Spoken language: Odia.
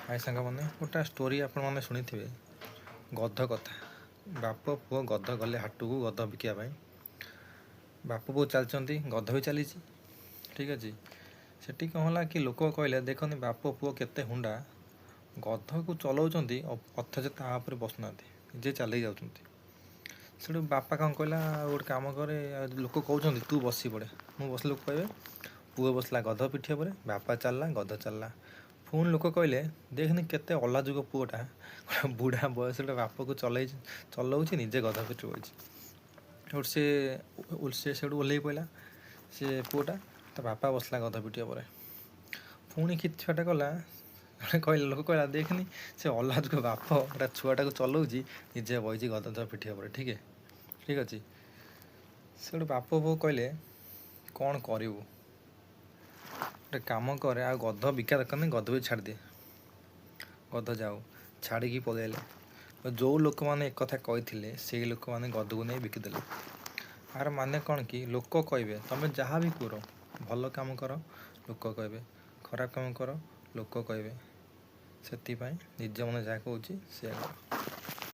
ହାଇ ସାଙ୍ଗମାନେ, ଗୋଟେ ଷ୍ଟୋରି ଆପଣମାନେ ଶୁଣିଥିବେ ଗଧ କଥା। ବାପ ପୁଅ ଗଧ ଗଲେ ହାଟକୁ ଗଧ ବିକିବା ପାଇଁ। ବାପ ପୁଅ ଚାଲିଛନ୍ତି, ଗଧ ବି ଚାଲିଛି। ଠିକ୍ ଅଛି। ସେଠି କ'ଣ ହେଲା କି ଲୋକ କହିଲେ, ଦେଖନ୍ତି ବାପ ପୁଅ କେତେ ହୁଣ୍ଡା, ଗଧକୁ ଚଲାଉଛନ୍ତି ଅଥଚ ତା ଉପରେ ବସୁନାହାନ୍ତି, ନିଜେ ଚାଲିକି ଯାଉଛନ୍ତି। ସେଠୁ ବାପା କ'ଣ କହିଲା, ଗୋଟେ କାମ କରେ, ଲୋକ କହୁଛନ୍ତି ତୁ ବସି ପଡ଼େ। ମୁଁ ବସିଲେ ଲୋକ କହିବେ ପୁଅ ବସିଲା ଗଧ ପିଠି ଉପରେ, ବାପା ଚାଲିଲା ଗଧ ଚାଲିଲା। ପୁଣି ଲୋକ କହିଲେ ଦେଖନି କେତେ ଅଲାଯୁଗ ପୁଅଟା, ଗୋଟେ ବୁଢ଼ା ବୟସରେ ବାପକୁ ଚଲାଉଛି, ନିଜେ ଗଧ ପିଠି ବଇଛି। ସେ ସେଠୁ ଓହ୍ଲେଇ ପଡ଼ିଲା, ସେ ପୁଅଟା, ତା ବାପା ବସିଲା ଗଧ ପିଠି ଉପରେ। ପୁଣି କିଛି ଛୁଆଟା କଲା, ଲୋକ କହିଲା ଦେଖନି ସେ ଅଲାଯୁଗ ବାପ ଗୋଟେ ଛୁଆଟାକୁ ଚଲାଉଛି, ନିଜେ ବଇଛି ଗଧ ପିଠି ଉପରେ। ଠିକ୍ ଅଛି। ସେଠୁ ବାପ ବୋଉ କହିଲେ କ'ଣ କରିବୁ, ଗୋଟେ କାମ କରେ, ଆଉ ଗଧ ବିକା ଦରକାର ନାହିଁ, ଗଧ ବି ଛାଡ଼ିଦିଏ। ଗଧ ଯାଉ, ଛାଡ଼ିକି ପଳେଇଲେ। ଯେଉଁ ଲୋକମାନେ ଏକଥା କହିଥିଲେ ସେଇ ଲୋକମାନେ ଗଧକୁ ନେଇ ବିକିଦେଲେ। ଆର ମାନେ କ'ଣ କି, ଲୋକ କହିବେ ତମେ ଯାହା ବି କର, ଭଲ କାମ କର ଲୋକ କହିବେ, ଖରାପ କାମ କର ଲୋକ କହିବେ। ସେଥିପାଇଁ ନିଜ ମନେ ଯାହା କହୁଛି ସେୟା କର।